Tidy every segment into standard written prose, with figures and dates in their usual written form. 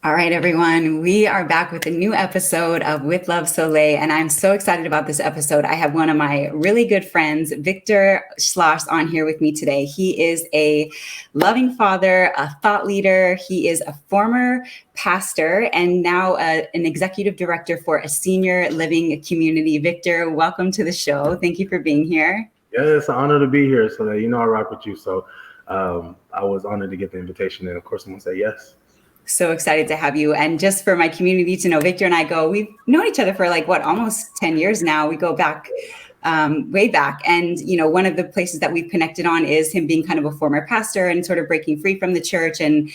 All right, everyone. We are back with a new episode of With Love Solé, and I'm so excited about this episode. I have one of my really good friends, Victor Schloss, on here with me today. He is a loving father, a thought leader. He is a former pastor and now an executive director for a senior living community. Victor, welcome to the show. Thank you for being here. Yeah, it's an honor to be here. So that I rock with you. So I was honored to get the invitation, and of course, I'm gonna say yes. So excited to have you. And just for my community to know, Victor and I we've known each other for almost 10 years now. We go back way back. And, one of the places that we've connected on is him being kind of a former pastor and sort of breaking free from the church and,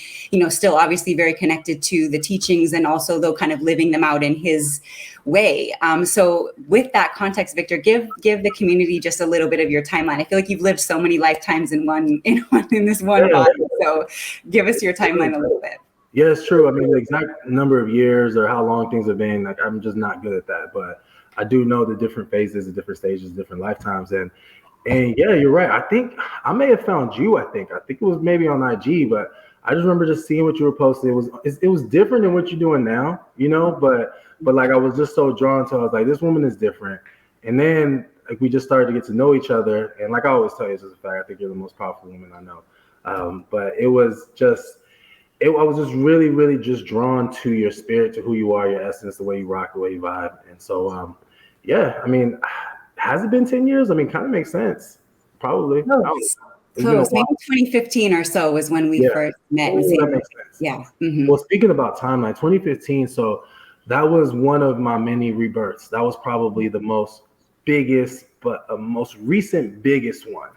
still obviously very connected to the teachings and also though kind of living them out in his way. So with that context, Victor, give the community just a little bit of your timeline. I feel like you've lived so many lifetimes in this one body. So give us your timeline a little bit. Yeah, it's true. I mean, the exact number of years or how long things have been, I'm just not good at that. But I do know the different phases, the different stages, different lifetimes. And yeah, you're right. I think I may have found you. I think it was maybe on IG, but I just remember just seeing what you were posting. It was different than what you're doing now, but I was just so drawn to it. I was like, this woman is different. And then we just started to get to know each other. And like I always tell you, this is a fact, I think you're the most powerful woman I know. But I was just really, really just drawn to your spirit, to who you are, your essence, the way you rock, the way you vibe. And so, yeah, I mean, has it been 10 years? I mean, kind of makes sense. Probably. Close. Maybe 2015 or so was when we first met. That makes sense. Yeah. Mm-hmm. Well, speaking about timeline, 2015, so that was one of my many rebirths. That was probably the most recent biggest one.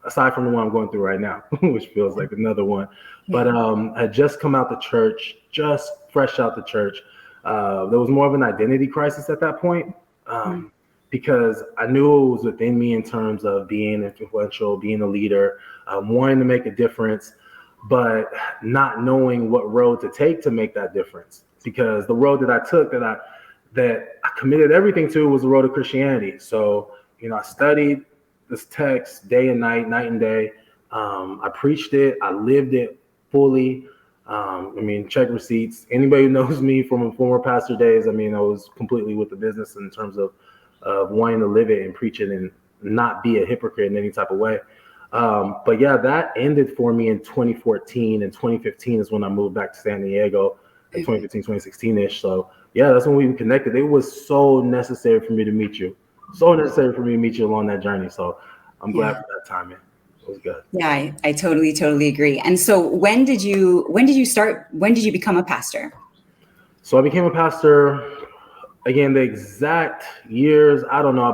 Aside from the one I'm going through right now, which feels like another one. But I had just come out the church, just fresh out the church. There was more of an identity crisis at that point because I knew it was within me in terms of being influential, being a leader, wanting to make a difference, but not knowing what road to take to make that difference. Because the road that I took, that I committed everything to, was the road of Christianity. So, I studied this text day and night and day. I preached it. I lived it fully. Check receipts. Anybody who knows me from former pastor days, I was completely with the business in terms of wanting to live it and preach it and not be a hypocrite in any type of way. But yeah, that ended for me in 2014, and 2015 is when I moved back to San Diego, 2015, 2016-ish. So yeah, that's when we connected. It was so necessary for me to meet you. So necessary for me to meet you along that journey. So I'm glad for that timing. It was good. Yeah, I totally agree. And so when did you become a pastor? So I became a pastor, again, the exact years, I don't know.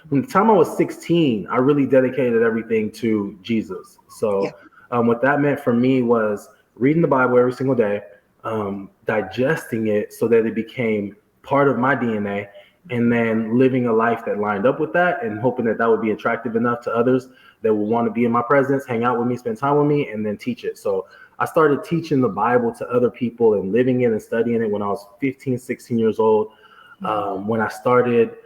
From the time I was 16, I really dedicated everything to Jesus. So what that meant for me was reading the Bible every single day, digesting it so that it became part of my DNA, and then living a life that lined up with that and hoping that would be attractive enough to others that would want to be in my presence, hang out with me, spend time with me, and then teach it. So I started teaching the Bible to other people and living it and studying it when I was 15, 16 years old. When I started,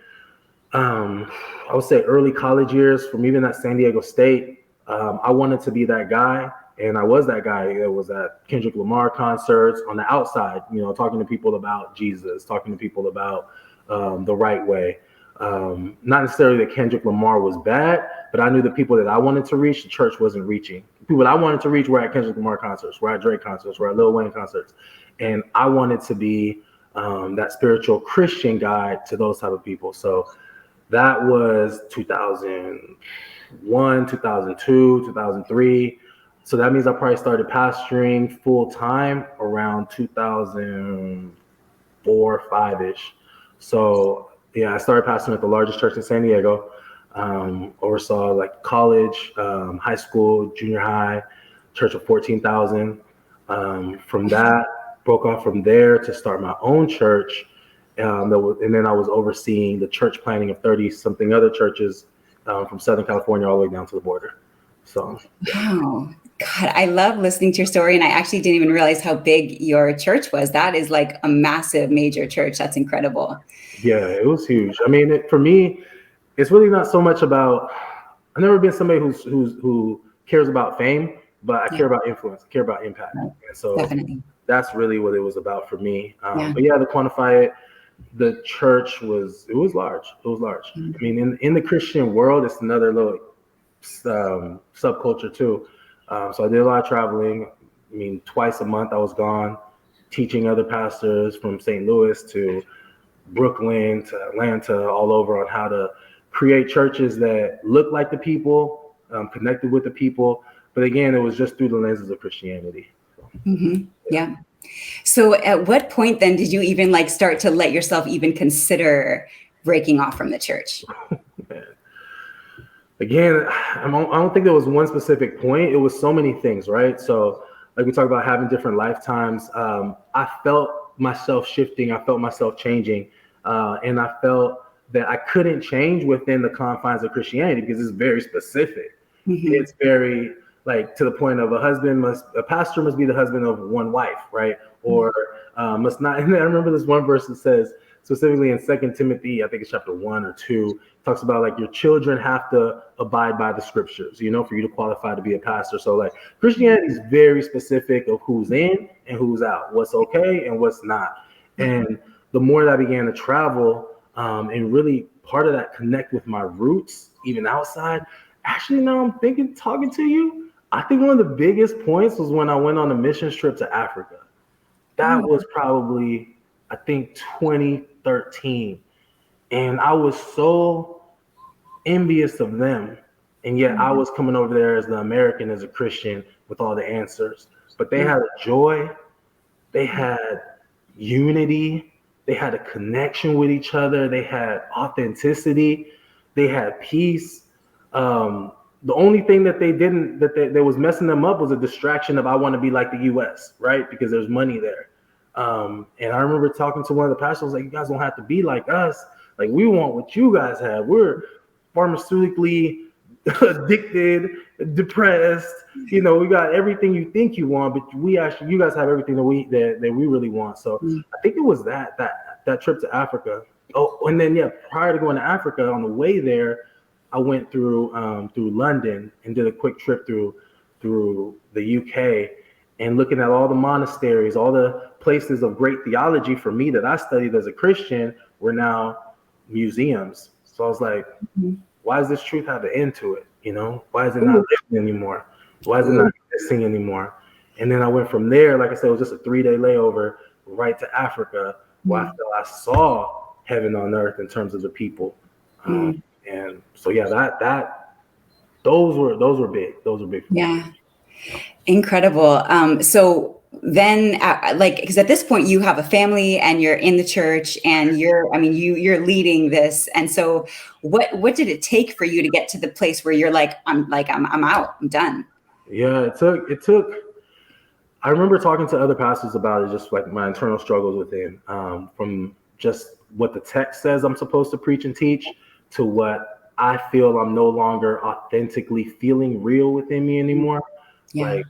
I would say early college years, from even at San Diego State, I wanted to be that guy. And I was that guy that was at Kendrick Lamar concerts on the outside, talking to people about Jesus, talking to people about the right way. Not necessarily that Kendrick Lamar was bad, but I knew the people that I wanted to reach, the church wasn't reaching. The people that I wanted to reach were at Kendrick Lamar concerts, were at Drake concerts, were at Lil Wayne concerts. And I wanted to be that spiritual Christian guide to those type of people. So that was 2001, 2002, 2003. So that means I probably started pastoring full time around 2004, 5-ish. So yeah, I started pastoring at the largest church in San Diego. Oversaw like college, high school, junior high, church of 14,000. From that, broke off from there to start my own church. And then I was overseeing the church planning of 30 something other churches from Southern California all the way down to the border. So wow. God, I love listening to your story. And I actually didn't even realize how big your church was. That is like a massive, major church. That's incredible. Yeah, it was huge. For me, it's really not so much about, I've never been somebody who cares about fame, but I care about influence, care about impact. And so definitely. that's really what it was about for me. Yeah. But yeah, to quantify it, the church was large. It was large. Mm. I mean, in the Christian world, it's another little subculture too. So I did a lot of traveling. I mean, twice a month I was gone, teaching other pastors from St. Louis to Brooklyn to Atlanta, all over, on how to create churches that look like the people, connected with the people. But again, it was just through the lenses of Christianity. Mm-hmm. Yeah. So at what point then did you even like start to let yourself even consider breaking off from the church? Again, I don't think there was one specific point. It was so many things, right? So like we talk about having different lifetimes. I felt myself shifting. I felt myself changing. And I felt that I couldn't change within the confines of Christianity because it's very specific. Mm-hmm. It's very like to the point of a pastor must be the husband of one wife, right? Or must not. And I remember this one verse that says, specifically in 2 Timothy, I think it's chapter 1 or 2, talks about like your children have to abide by the scriptures, you know, for you to qualify to be a pastor. So like Christianity is very specific of who's in and who's out, what's okay and what's not. And the more that I began to travel and really part of that connect with my roots, even outside, actually now I'm thinking, talking to you, I think one of the biggest points was when I went on a mission trip to Africa. That was probably, I think, 2013. And I was so envious of them. And yet I was coming over there as the American, as a Christian with all the answers. But they had a joy. They had unity. They had a connection with each other. They had authenticity. They had peace. The only thing that they didn't, that was messing them up was a distraction of I want to be like the US, right? Because there's money there. And I remember talking to one of the pastors, like, you guys don't have to be like us. Like, we want what you guys have. We're pharmaceutically addicted, depressed. You know, we got everything you think you want, but you guys have everything that we really want. So I think it was that trip to Africa. Oh, and then prior to going to Africa, on the way there, I went through London and did a quick trip through the UK, and looking at all the monasteries, all the places of great theology for me that I studied as a Christian were now museums. So I was like, why does this truth have an end to it? You know, why is it not living anymore? Why is it not existing anymore? And then I went from there, like I said, it was just a 3-day layover right to Africa, where I felt I saw heaven on earth in terms of the people. And so, those were big. Those were big. Yeah. Incredible. So then because at this point you have a family and you're in the church and you're leading this. And so what did it take for you to get to the place where you're like, I'm out, I'm done? Yeah, it took, I remember talking to other pastors about it, just like my internal struggles within, from just what the text says I'm supposed to preach and teach to what I feel I'm no longer authentically feeling real within me anymore. Yeah. Like,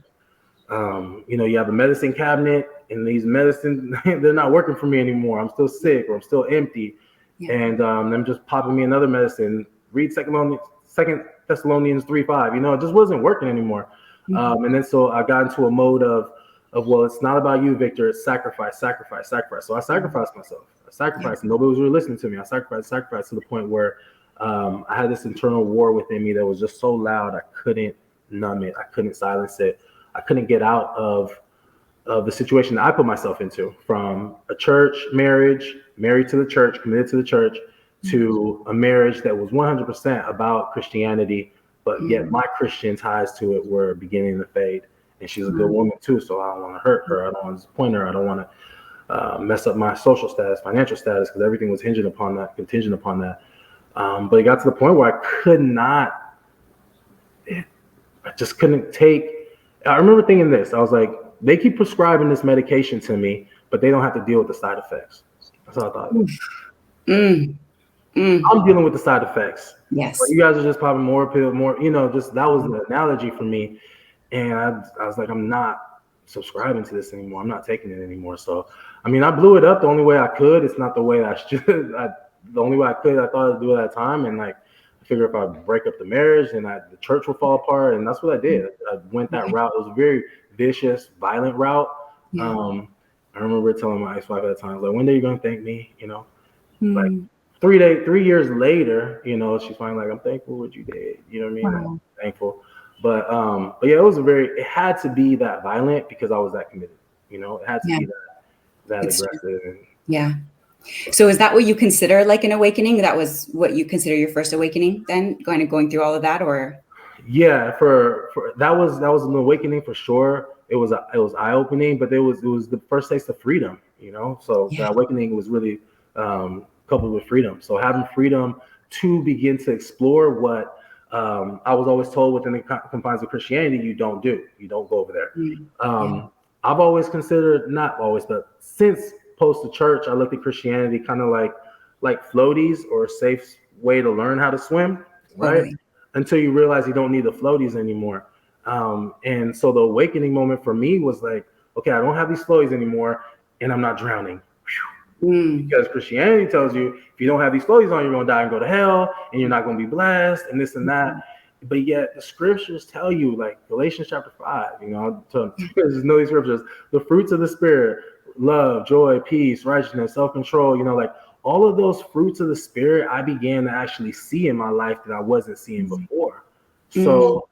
you have a medicine cabinet and these medicines, they're not working for me anymore. I'm still sick or I'm still empty. Yeah. And them just popping me another medicine. Read 2 Thessalonians 3:5. It just wasn't working anymore. And then so I got into a mode of, well, it's not about you, Victor. It's sacrifice. So I sacrificed myself. I sacrificed. Yeah. Nobody was really listening to me. I sacrificed to the point where I had this internal war within me that was just so loud I couldn't numb it. I couldn't silence it. I couldn't get out of the situation that I put myself into, from a church marriage, married to the church, committed to the church, to a marriage that was 100% about Christianity, but yet my Christian ties to it were beginning to fade. And she's a good woman too, so I don't want to hurt her. I don't want to disappoint her. I don't want to mess up my social status, financial status, because everything was contingent upon that. But it got to the point where I just couldn't take. I remember thinking this. I was like, they keep prescribing this medication to me, but they don't have to deal with the side effects. That's what I thought. I'm dealing with the side effects. Yes. But you guys are just popping more pills, just that was the analogy for me. And I was like, I'm not subscribing to this anymore. I'm not taking it anymore. So, I blew it up the only way I could. It's not the way I should. The only way I could, I thought I'd do it at that time. And I figured if I break up the marriage, then the church will fall apart. And that's what I did. I went that route. It was a very vicious, violent route. Yeah. I remember telling my ex-wife at the time, like, one day you're gonna thank me, like Mm. 3 years later, she's finally like, I'm thankful what you did. You know what I mean? I'm Wow. thankful. But yeah, it had to be that violent because I was that committed. It had to Yeah. be that It's true. aggressive. And Yeah. So is that what you consider like an awakening? That was what you consider your first awakening then, going through all of that, or? yeah, for that was an awakening for sure. It was eye opening, but it was the first taste of freedom. So Yeah. that awakening was really coupled with freedom. So having freedom to begin to explore what I was always told within the confines of Christianity, you don't do. You don't go over there. Mm. Yeah. I've always considered, not always, but since post the church, I looked at Christianity kind of like floaties or a safe way to learn how to swim, right? Totally. Until you realize you don't need the floaties anymore. And so the awakening moment for me was like, okay, I don't have these floaties anymore, and I'm not drowning. Mm. Because Christianity tells you if you don't have these floaties on, you're going to die and go to hell, and you're not going to be blessed, and this and that. But yet the scriptures tell you, like Galatians chapter 5, there's no these scriptures, the fruits of the spirit, love, joy, peace, righteousness, self-control, like all of those fruits of the spirit I began to actually see in my life that I wasn't seeing before. Mm. So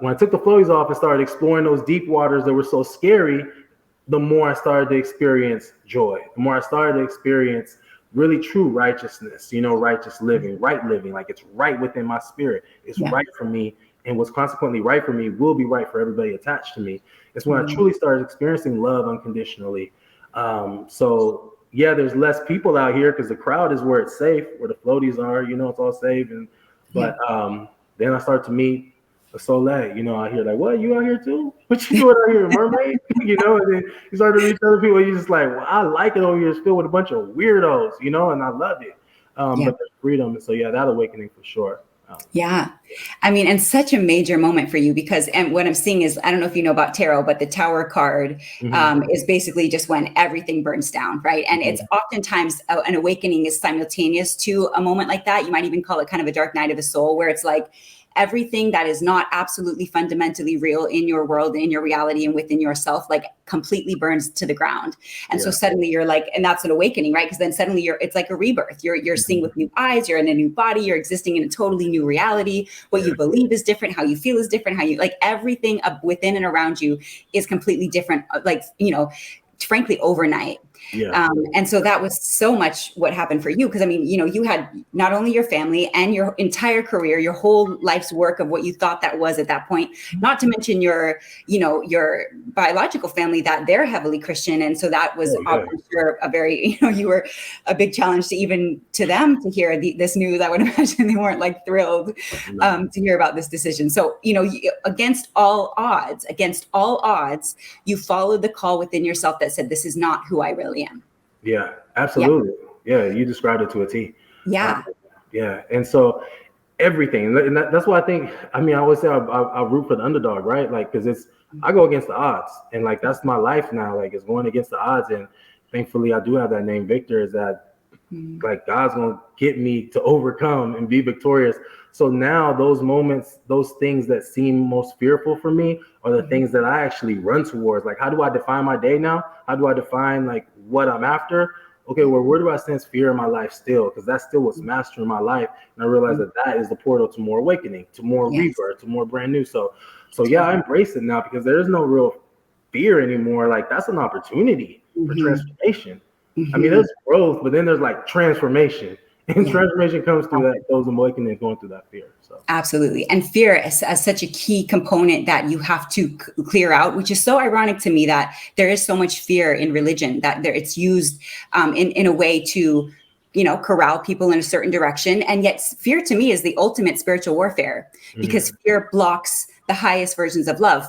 when I took the floaties off and started exploring those deep waters that were so scary, the more I started to experience joy, the more I started to experience really true righteousness, righteous living, right living, like it's right within my spirit. It's Yeah. right for me. And what's consequently right for me will be right for everybody attached to me. It's when I Mm. truly started experiencing love unconditionally. So yeah, there's less people out here because the crowd is where it's safe, where the floaties are, it's all safe. Yeah. But then I start to meet a Solé, out here, like, what, you out here too? What you doing out here, mermaid? And then you start to reach other people, and you're just like, well, I like it over here. It's filled with a bunch of weirdos, and I love it. Yeah. But there's freedom. And so, yeah, that awakening for sure. Yeah. I mean, and such a major moment for you because, and what I'm seeing is, I don't know if you know about tarot, but the Tower card is basically just when everything burns down, right? And it's oftentimes an awakening is simultaneous to a moment like that. You might even call it kind of a dark night of the soul, where it's like everything that is not absolutely fundamentally real in your world, in your reality, and within yourself, like completely burns to the ground. And so suddenly you're like, and that's an awakening, right? Because then suddenly it's like a rebirth. You're seeing with new eyes, you're in a new body, you're existing in a totally new reality. What you believe is different, how you feel is different, how you like everything within and around you is completely different, like, frankly, overnight. And so that was so much what happened for you. Because I mean, you had not only your family and your entire career, your whole life's work of what you thought that was at that point, not to mention your biological family, that they're heavily Christian. And so that was, I'm sure, a very, you were a big challenge to even to them to hear this news. I would imagine they weren't like thrilled to hear about this decision. So, against all odds, you followed the call within yourself that said, this is not who I really am. Yeah, absolutely. Yeah, you described it to a T. Yeah. Yeah. And so everything, and that's why I always say I root for the underdog, right? Like, because I go against the odds, and like that's my life now. Like, it's going against the odds, and thankfully I do have that name, Victor. Is that like God's gonna get me to overcome and be victorious. So now those moments, those things that seem most fearful for me are the things that I actually run towards. Like, how do I define my day now? How do I define like what I'm after? Okay, well, where do I sense fear in my life still? Because that's still what's mastering my life. And I realize that is the portal to more awakening, to more rebirth, to more brand new. So yeah, I embrace it now because there is no real fear anymore. Like, that's an opportunity for transformation. I mean, there's growth, but then there's like transformation. And transformation comes through those awakenings, going through that fear. So absolutely. And fear is such a key component that you have to clear out, which is so ironic to me that there is so much fear in religion, that it's used in a way to, corral people in a certain direction. And yet fear to me is the ultimate spiritual warfare, because fear blocks the highest versions of love.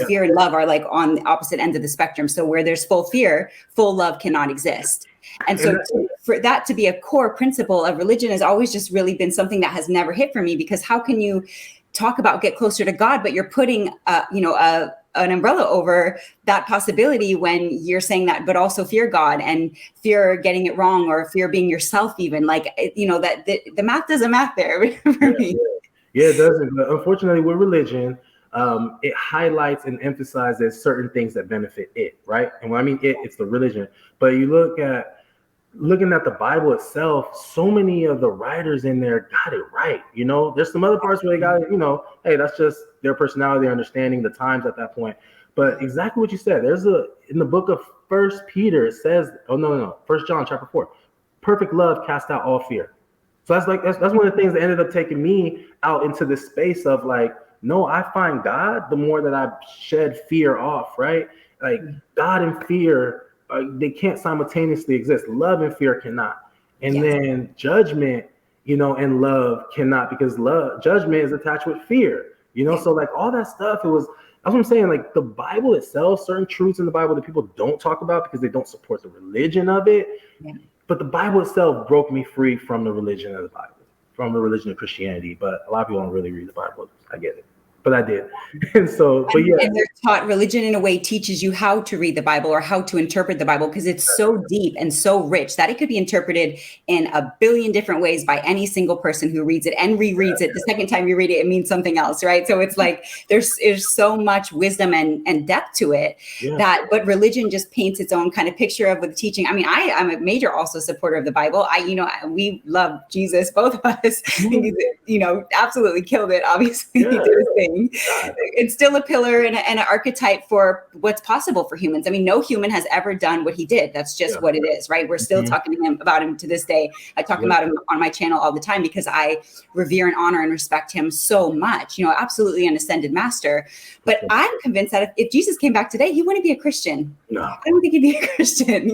Fear and love are like on the opposite end of the spectrum. So where there's full fear, full love cannot exist. And so for that to be a core principle of religion has always just really been something that has never hit for me, because how can you talk about get closer to God, but you're putting, an umbrella over that possibility when you're saying that, but also fear God and fear getting it wrong, or fear being yourself, even like, that the math doesn't math there for me. Yeah, it doesn't. But unfortunately, with religion, it highlights and emphasizes certain things that benefit it, right? And when I mean it, it's the religion. But you looking at the Bible itself, so many of the writers in there got it right. There's some other parts where they got it, hey, that's just their personality, their understanding, the times at that point. But exactly what you said, in the book of First Peter, it says, First John chapter 4, perfect love casts out all fear. So that's one of the things that ended up taking me out into this space of like, no, I find God the more that I shed fear off, right? Like God and fear, they can't simultaneously exist. Love and fear cannot. And then judgment, and love cannot, because judgment is attached with fear, so like all that stuff, that's what I'm saying. Like the Bible itself, certain truths in the Bible that people don't talk about because they don't support the religion of it. Yeah. But the Bible itself broke me free from the religion of the Bible, from the religion of Christianity. But a lot of people don't really read the Bible. I get it. But I did. And they're taught, religion in a way teaches you how to read the Bible or how to interpret the Bible, because it's so deep and so rich that it could be interpreted in a billion different ways by any single person who reads it and rereads it. The second time you read it, it means something else, right? So it's like there's so much wisdom and depth to it but religion just paints its own kind of picture of with teaching. I mean, I'm a major also supporter of the Bible. We love Jesus, both of us. Absolutely killed it. Obviously, he did his thing. It's still a pillar and an archetype for what's possible for humans. I mean, no human has ever done what he did. That's just what it is, right? We're still talking about him to this day. I talk about him on my channel all the time because I revere and honor and respect him so much. Absolutely an ascended master. But I'm convinced that if Jesus came back today, he wouldn't be a Christian. No, I don't think he'd be a Christian.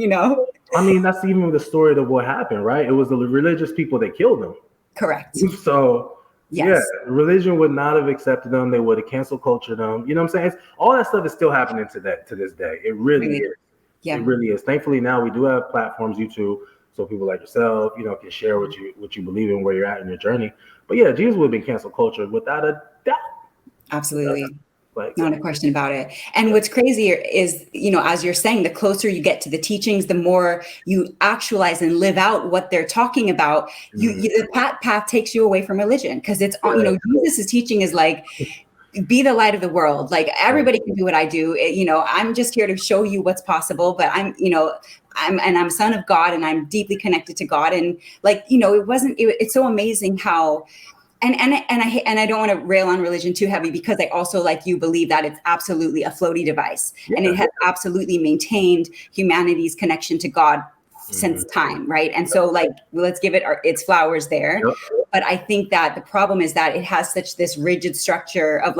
I mean, that's even the story of what happened, right? It was the religious people that killed him. Correct. So. Yes. Yeah, religion would not have accepted them. They would have cancel cultured them. You know what I'm saying? All that stuff is still happening to this day. It really is. Yeah. It really is. Thankfully, now we do have platforms, YouTube, so people like yourself, can share what you believe in, where you're at in your journey. But yeah, Jesus would have been cancel cultured without a doubt. Absolutely. Not a question about it. And what's crazier is, as you're saying, the closer you get to the teachings, the more you actualize and live out what they're talking about. The path takes you away from religion, because it's, Jesus' teaching is like, be the light of the world. Like everybody can do what I do. I'm just here to show you what's possible, but I'm a son of God, and I'm deeply connected to God. And it's so amazing how. And I don't want to rail on religion too heavy, because I also, like you, believe that it's absolutely a floaty device, and it has absolutely maintained humanity's connection to God since time, right? And so, let's give it its flowers there. Yep. But I think that the problem is that it has this rigid structure of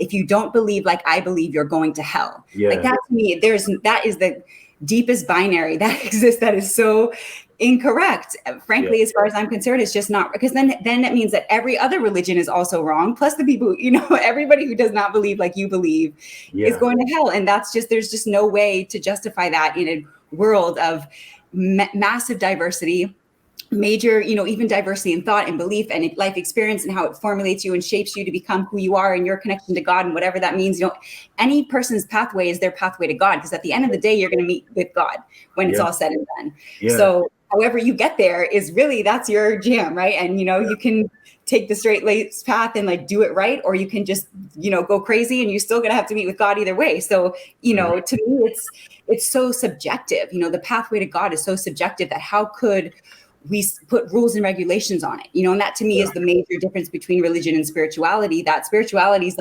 if you don't believe like I believe, you're going to hell. Yeah. Like that to me, that is the deepest binary that exists. That is so incorrect. Frankly, as far as I'm concerned, it's just not, because then that means that every other religion is also wrong. Plus the people, everybody who does not believe like you believe is going to hell. And there's just no way to justify that in a world of massive diversity, major, even diversity in thought and belief and life experience, and how it formulates you and shapes you to become who you are and your connection to God and whatever that means. Any person's pathway is their pathway to God, because at the end of the day, you're going to meet with God when it's all said and done. Yeah. So however you get there is really, that's your jam, right? And, you can take the straight laced path and do it right, or you can just, go crazy, and you're still going to have to meet with God either way. So, to me, it's so subjective. The pathway to God is so subjective that how could we put rules and regulations on it, and that to me is the major difference between religion and spirituality. That spirituality is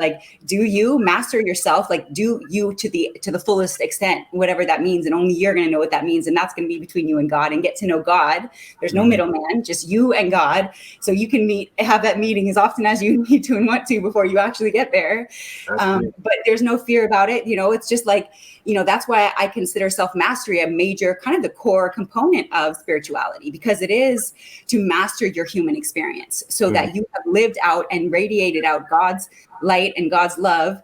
do you master yourself, do you to the fullest extent, whatever that means, and only you're going to know what that means, and that's going to be between you and God, and get to know God. There's no middleman, just you and God. So you can have that meeting as often as you need to and want to before you actually get there. But there's no fear about it. It's just that's why I consider self-mastery a major kind of the core component of spirituality, because it is to master your human experience so that you have lived out and radiated out God's light and God's love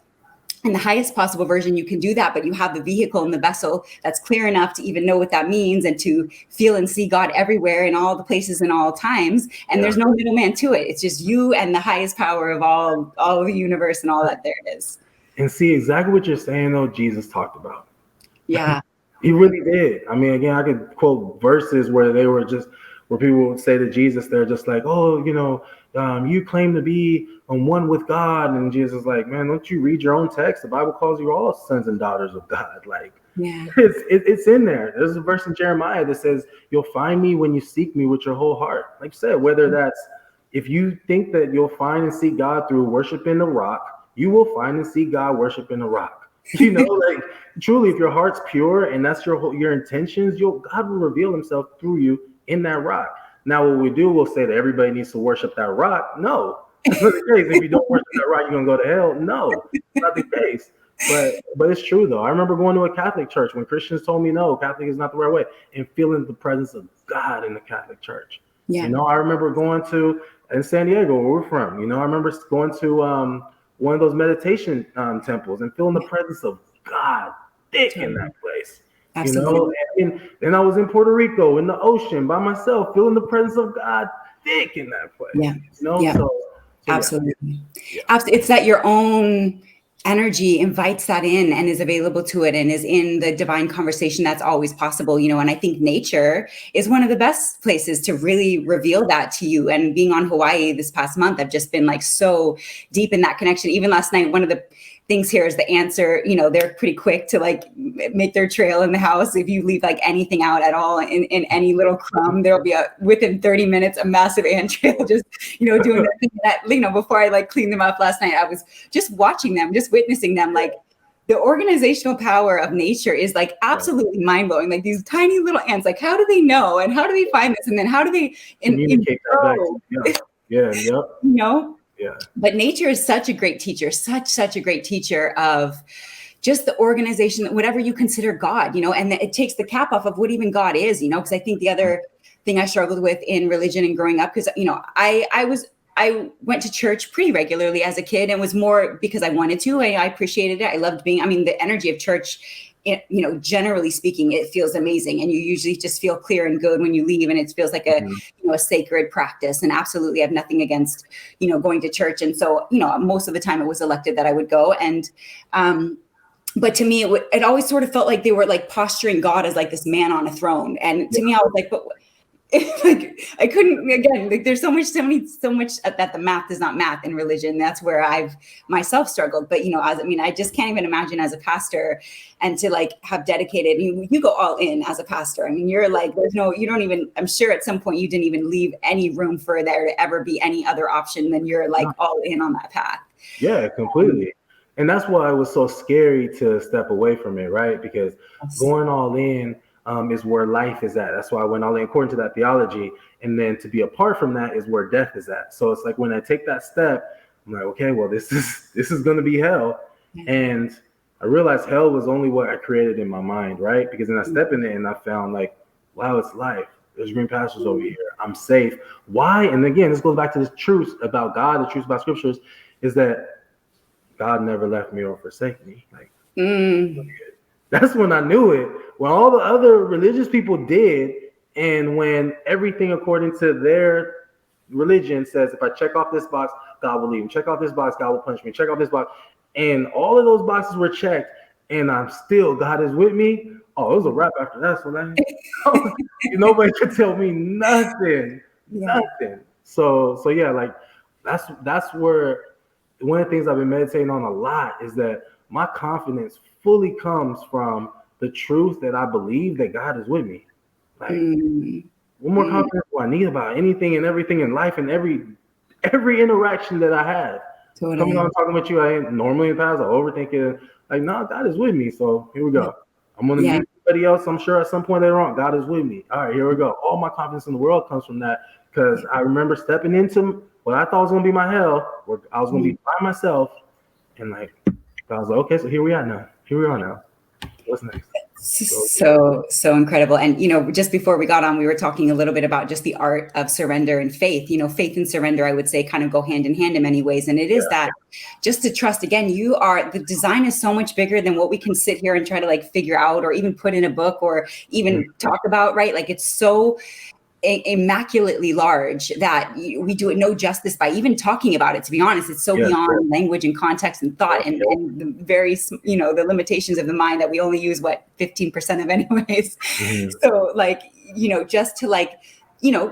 in the highest possible version. You can do that, but you have the vehicle and the vessel that's clear enough to even know what that means, and to feel and see God everywhere in all the places and all times. And there's no middleman to it. It's just you and the highest power of all of the universe and all that there is. And see, exactly what you're saying, though, Jesus talked about. Yeah. He really did. I mean, again, I could quote verses where people would say to Jesus, they're just like, oh, you claim to be on one with God. And Jesus is like, man, don't you read your own text? The Bible calls you all sons and daughters of God. Like, it's in there. There's a verse in Jeremiah that says, you'll find me when you seek me with your whole heart. Like you said, whether that's, if you think that you'll find and seek God through worshiping the rock, you will find and see God worshiping the rock. You know, like truly, if your heart's pure and that's your intentions, God will reveal himself through you in that rock. Now, what we do, we'll say that everybody needs to worship that rock. No, that's not the case. If you don't worship that rock, you're gonna go to hell. No, it's not the case. But it's true though. I remember going to a Catholic church when Christians told me no, Catholic is not the right way, and feeling the presence of God in the Catholic church. Yeah. You know, I remember going to in San Diego, where we're from. You know, I remember going to one of those meditation temples and feeling the presence of God thick in that place. Absolutely. You know, and then I was in Puerto Rico in the ocean by myself, feeling the presence of God thick in that place. Yeah. You know, so absolutely. Yeah. It's that your own energy invites that in and is available to it and is in the divine conversation that's always possible, you know. And I think nature is one of the best places to really reveal that to you. And being on Hawaii this past month, I've just been like so deep in that connection. Even last night, one of the things here is the answer, you know, they're pretty quick to like make their trail in the house. If you leave like anything out at all in any little crumb, there'll be within 30 minutes, a massive ant trail just, you know, doing that. You know, before I like cleaned them up last night, I was just watching them, just witnessing them. Like the organizational power of nature is like absolutely mind blowing. Like these tiny little ants, like how do they know? And how do they find this? And then how do they communicate that? You know? Yeah. But nature is such a great teacher, such a great teacher of just the organization, whatever you consider God, you know, and it takes the cap off of what even God is, you know, because I think the other thing I struggled with in religion and growing up, because, you know, I went to church pretty regularly as a kid, and was more because I wanted to. I appreciated it. I loved being, I mean, the energy of church, you know, generally speaking, it feels amazing. And you usually just feel clear and good when you leave. And it feels like a, you know, a sacred practice. And absolutely, I have nothing against, you know, going to church. And so, you know, most of the time it was elected that I would go. And, but to me, it always sort of felt like they were like posturing God as like this man on a throne. And to me, I was like, but like I couldn't, again, like there's so much that the math does not math in religion. That's where I've myself struggled. But, you know, I just can't even imagine as a pastor and to like have dedicated, you go all in as a pastor. I mean, you're like, you don't even, I'm sure at some point you didn't even leave any room for there to ever be any other option than you're like all in on that path. Yeah, completely. And that's why it was so scary to step away from it, right? Because going all in is where life is at. That's why I went all in according to that theology. And then to be apart from that is where death is at. So it's like when I take that step, I'm like, okay, well, this is going to be hell. And I realized hell was only what I created in my mind, right? Because then I step in it and I found like, wow, it's life. There's green pastures over here. I'm safe. Why? And again, this goes back to this truth about God, the truth about scriptures, is that God never left me or forsake me. Like, that's when I knew it. When all the other religious people did, and when everything according to their religion says, if I check off this box, God will leave me. Check off this box, God will punish me. Check off this box. And all of those boxes were checked, and I'm still, God is with me. Oh, it was a wrap after that. So nobody could tell me nothing. Nothing. So yeah, like that's where one of the things I've been meditating on a lot is that my confidence fully comes from the truth that I believe that God is with me. Like, what more confidence do I need about anything and everything in life and every interaction that I have? Totally. Coming on talking with you, I ain't normally in the past, I overthink it. Like, no, God is with me. So here we go. I'm gonna meet somebody else. I'm sure at some point later on, God is with me. All right, here we go. All my confidence in the world comes from that, because I remember stepping into what I thought was gonna be my hell, where I was gonna be by myself, and like I was like, okay, so here we are now. What's next? So incredible. And, you know, just before we got on, we were talking a little bit about just the art of surrender and faith. You know, faith and surrender, I would say, kind of go hand in hand in many ways. And it is that just to trust, again, the design is so much bigger than what we can sit here and try to like figure out or even put in a book or even talk about, right? Like it's so immaculately large that we do it no justice by even talking about it. To be honest, it's so beyond language and context and thought and the very, you know, the limitations of the mind that we only use 15% of anyways. So like, you know, just to like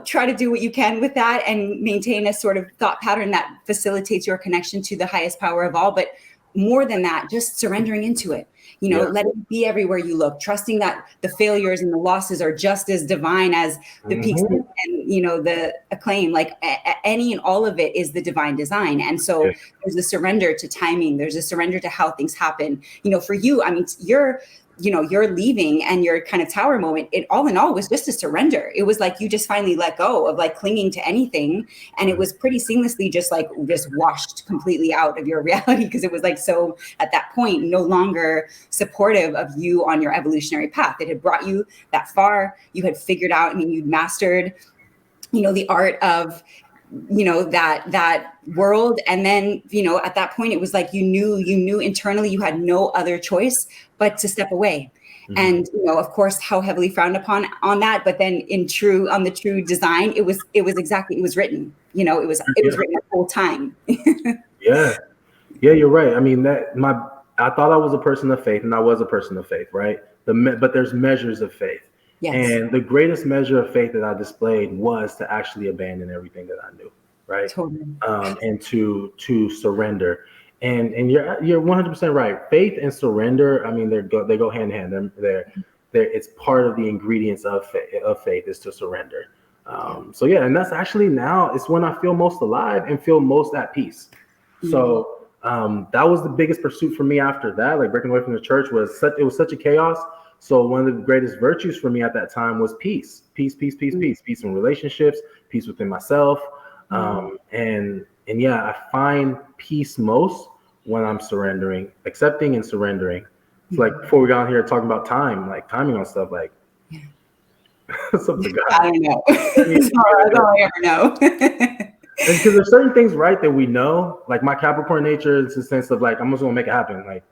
try to do what you can with that and maintain a sort of thought pattern that facilitates your connection to the highest power of all. But more than that, just surrendering into it, let it be everywhere you look, trusting that the failures and the losses are just as divine as the peaks and, the acclaim, like any and all of it is the divine design. And so there's a surrender to timing. There's a surrender to how things happen. For you, I mean, you're leaving and your kind of tower moment, it all in all was just a surrender. It was like you just finally let go of like clinging to anything. And it was pretty seamlessly just washed completely out of your reality, because it was like, so at that point, no longer supportive of you on your evolutionary path. It had brought you that far. You had figured out, you'd mastered, the art of that world. And then, at that point, it was like, you knew internally you had no other choice but to step away. And, of course, how heavily frowned upon on that. But then on the true design, it was written, it was written the whole time. Yeah, you're right. I mean, I thought I was a person of faith, and I was a person of faith, right? But there's measures of faith. Yes. And the greatest measure of faith that I displayed was to actually abandon everything that I knew, right? Totally. And to surrender. And you're 100% right. Faith and surrender, they go hand in hand. It's part of the ingredients of faith is to surrender. And that's actually now it's when I feel most alive and feel most at peace. Mm-hmm. So that was the biggest pursuit for me after that. Like breaking away from the church was such a chaos. So one of the greatest virtues for me at that time was peace in relationships, peace within myself. And I find peace most when I'm surrendering, accepting and surrendering. It's like before we got on here talking about timing on stuff, like it's up to God. I don't know. That's all I ever know. Because there's certain things, right, that we know, like my Capricorn nature is the sense of like, I'm just gonna make it happen. Like,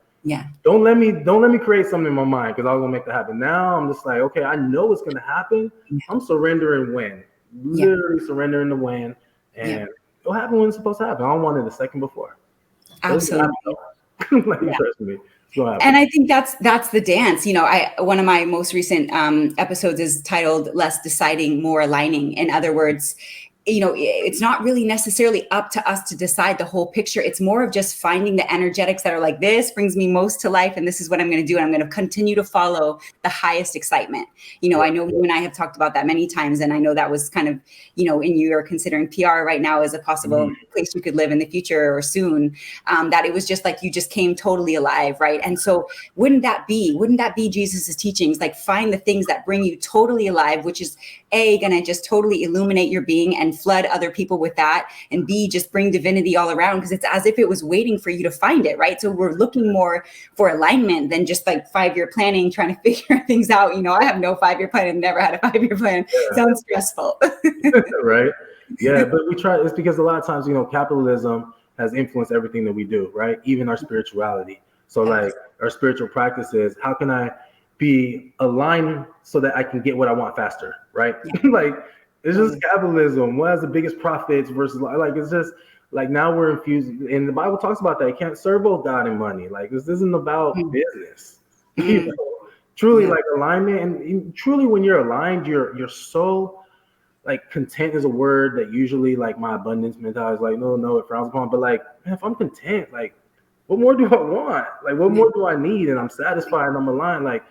don't let me create something in my mind because I'm gonna make that happen. Now I'm just like, okay, I know it's gonna happen. I'm surrendering literally surrendering to when, and it'll happen when it's supposed to happen. I don't want it a second before. Absolutely. Trust me. And I think that's the dance. One of my most recent episodes is titled "Less Deciding, More Aligning." In other words, it's not really necessarily up to us to decide the whole picture. It's more of just finding the energetics that are like, this brings me most to life, and this is what I'm going to do. And I'm going to continue to follow the highest excitement. I know you and I have talked about that many times. And I know that was kind of, and you are considering PR right now as a possible place you could live in the future or soon, that it was just like, you just came totally alive. Right. And so wouldn't that be Jesus's teachings? Like find the things that bring you totally alive, which is going to just totally illuminate your being and flood other people with that, and B, just bring divinity all around, because it's as if it was waiting for you to find it, right? So we're looking more for alignment than just like 5-year planning, trying to figure things out. I have no 5-year plan and never had a 5-year plan. Sounds stressful. Right? Yeah, but we try. It's because a lot of times, capitalism has influenced everything that we do, right? Even our spirituality. So like our spiritual practices, how can I be aligned so that I can get what I want faster, right? Like, it's just capitalism. What has the biggest profits versus like, it's just like now we're infused. And the Bible talks about that. You can't serve both God and money. Like this isn't about business. Truly like alignment. And truly when you're aligned, you're so like content is a word that usually like my abundance mentality is like, no, it frowns upon. But like, man, if I'm content, like what more do I want? Like what more do I need? And I'm satisfied and I'm aligned. Like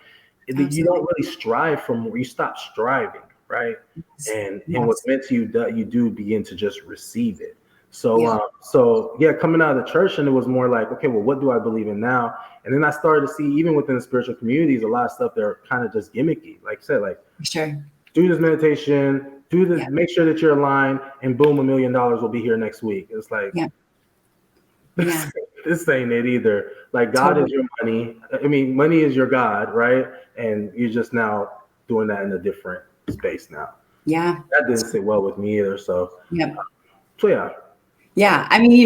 you don't really strive for more. You stop striving. Right. And what's meant to you, you do begin to just receive it. So, coming out of the church, and it was more like, okay, well, what do I believe in now? And then I started to see, even within the spiritual communities, a lot of stuff that are kind of just gimmicky. Like I said, like, do this meditation, do this, make sure that you're aligned, and boom, $1 million will be here next week. It's like, this ain't it either. Like God is your money. Money is your God, right? And you're just now doing that in a different space now. That didn't sit well with me either. So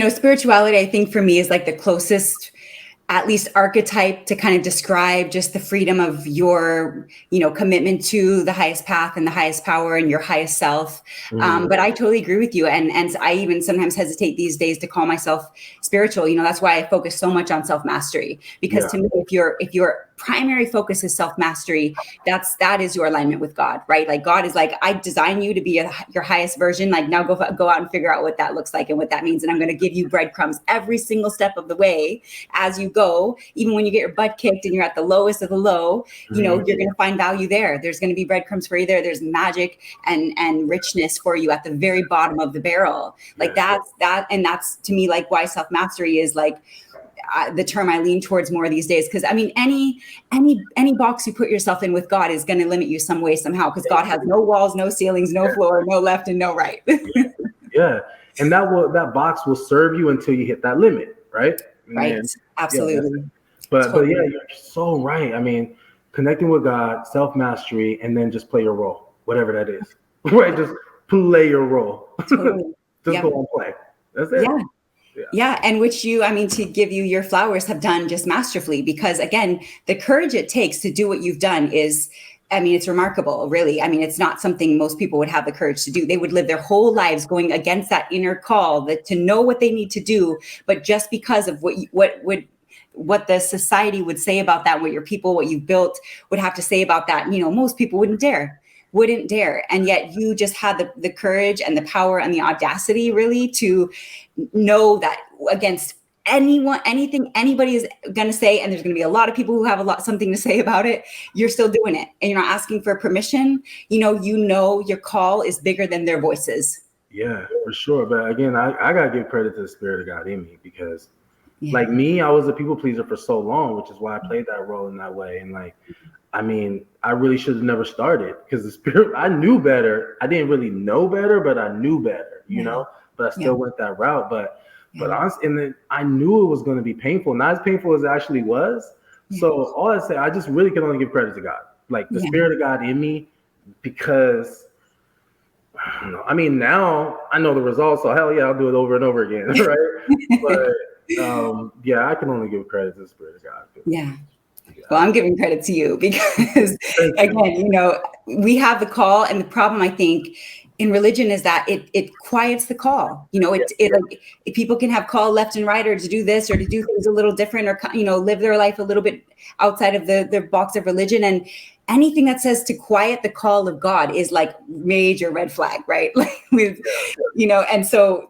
spirituality, I think for me is like the closest, at least archetype to kind of describe just the freedom of your, commitment to the highest path and the highest power and your highest self. But I totally agree with you. And I even sometimes hesitate these days to call myself spiritual. That's why I focus so much on self-mastery, because to me, if you're primary focus is self-mastery, that is your alignment with God, right? Like God is like, I designed you to be your highest version. Like now go out and figure out what that looks like and what that means. And I'm going to give you breadcrumbs every single step of the way as you go. Even when you get your butt kicked and you're at the lowest of the low, you know, you're going to find value there. There's going to be breadcrumbs for you there. There's magic and richness for you at the very bottom of the barrel. Like that's to me, like why self-mastery is like, the term I lean towards more these days. Cause I mean, any box you put yourself in with God is going to limit you some way, somehow. Cause God has no walls, no ceilings, no floor, no left and no right. Yeah. And that box will serve you until you hit that limit. Right. Right. Then, absolutely. But yeah, you're so right. I mean, connecting with God, self-mastery, and then just play your role, whatever that is. Right. Just play your role. Totally. Just go and play. That's it. Yeah. And which you, I mean, to give you your flowers, have done just masterfully, because again, the courage it takes to do what you've done is, I mean, it's remarkable, really. I mean, it's not something most people would have the courage to do. They would live their whole lives going against that inner call, that to know what they need to do, but just because of what the society would say about that, what your people, what you built would have to say about that, you know, most people wouldn't dare. And yet you just had the courage and the power and the audacity really to know that against anything anybody is going to say, and there's going to be a lot of people who have something to say about it, you're still doing it. And you're not asking for permission. You know, your call is bigger than their voices. Yeah, for sure. But again, I got to give credit to the Spirit of God in me, because like me, I was a people pleaser for so long, which is why I played that role in that way. And like, I mean, I really should have never started, because the Spirit, I knew better. I didn't really know better, but I knew better, you know, but I still went that route. But honestly, and then I knew it was going to be painful, not as painful as it actually was. So all I say, I just really can only give credit to God, like the Spirit of God in me, because I don't know. I mean, now I know the results, so hell yeah, I'll do it over and over again, right? But I can only give credit to the Spirit of God. Yeah. Well, I'm giving credit to you, because again, you know, we have the call, and the problem I think in religion is that it quiets the call. You know, like, people can have call left and right, or to do this or to do things a little different, or, you know, live their life a little bit outside of the box of religion. And anything that says to quiet the call of God is like major red flag, right? Like with, you know, and so,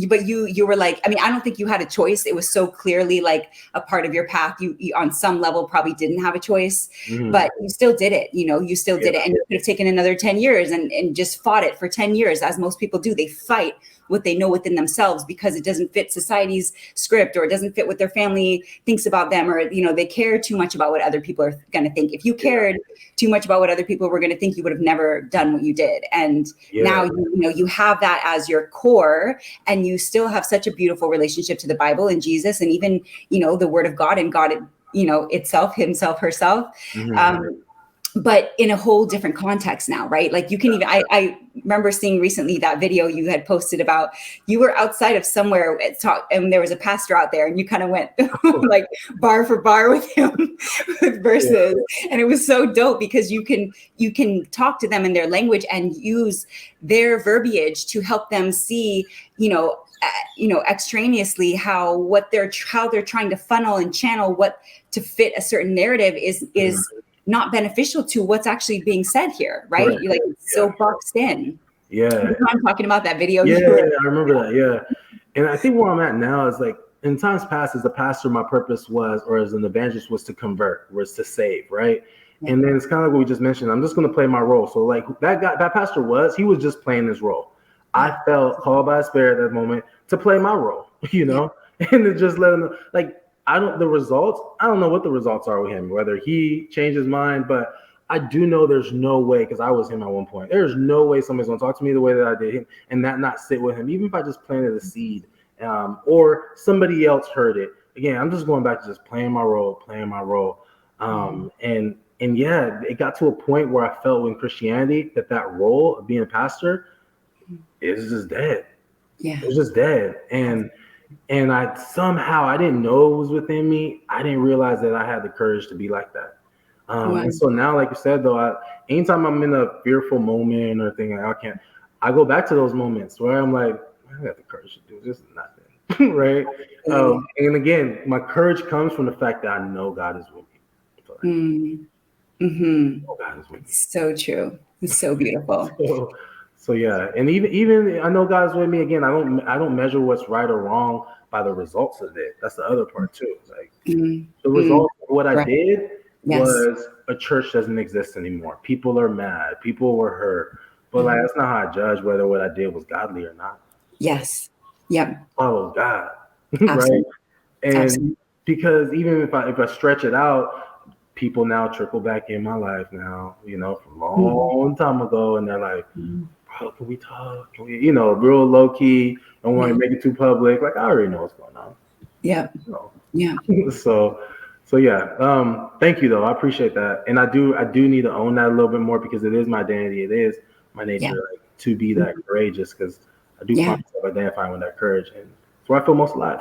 but you were like, I mean, I don't think you had a choice. It was so clearly like a part of your path. You on some level probably didn't have a choice, but you still did it. You know, you still did it, and you could have taken another 10 years and just fought it for 10 years, as most people do. They fight what they know within themselves, because it doesn't fit society's script, or it doesn't fit what their family thinks about them, or, you know, they care too much about what other people are going to think. If you cared too much about what other people were going to think, you would have never done what you did. And now, you know, you have that as your core, and you still have such a beautiful relationship to the Bible and Jesus, and even, you know, the Word of God and God, you know, itself, himself, herself. But in a whole different context now, right? Like you can even, I remember seeing recently that video you had posted about, you were outside of somewhere and there was a pastor out there, and you kind of went like bar for bar with him with verses. And it was so dope, because you can talk to them in their language and use their verbiage to help them see, you know, extraneously how they're trying to funnel and channel what to fit a certain narrative is not beneficial to what's actually being said here, right? You're like, it's so boxed in. I'm talking about that video. I remember that. Yeah. And I think where I'm at now is like, in times past, as a pastor, my purpose was, or as an evangelist, was to convert, was to save, right? And then it's kind of like what we just mentioned. I'm just going to play my role. So like that pastor he was just playing his role. I felt called by the Spirit at that moment to play my role, you know, and to just let him know, like, I don't know what the results are with him, whether he changed his mind, but I do know there's no way, because I was him at one point, there's no way somebody's going to talk to me the way that I did him and that not sit with him, even if I just planted a seed, or somebody else heard it. Again, I'm just going back to just playing my role. And it got to a point where I felt in Christianity that role of being a pastor is just dead. Yeah. It was just dead. And I didn't know it was within me. I didn't realize that I had the courage to be like that. And so now, like you said, though, anytime I'm in a fearful moment or thing, I go back to those moments where I'm like, I got the courage to do this. Is nothing, right? And again, my courage comes from the fact that I know God is with me. So Mm. Mm-hmm. Oh, God is with me. So true. It's so beautiful. So yeah, and even I know God is with me. Again, I don't measure what's right or wrong by the results of it. That's the other part too. Like the Mm-hmm. result of what I Right. did Yes. was a church doesn't exist anymore. People are mad. People were hurt. But like Mhm. that's not how I judge whether what I did was godly or not. Yes. Yep. Follow God, right? Absolutely. And Absolutely. because even if I stretch it out, people now trickle back in my life now, from a Mhm. long time ago, and they're like, Mhm. bro, can we talk? Can we, real low key, don't want Yeah. to make it too public. Like I already know what's going on. Yep. So, Yeah. so yeah. Thank you though. I appreciate that. And I do need to own that a little bit more because it is my identity. It is my Yeah. nature, like to be that Mhm. courageous because I do Yeah. find myself identifying with that courage. And it's where I feel most alive.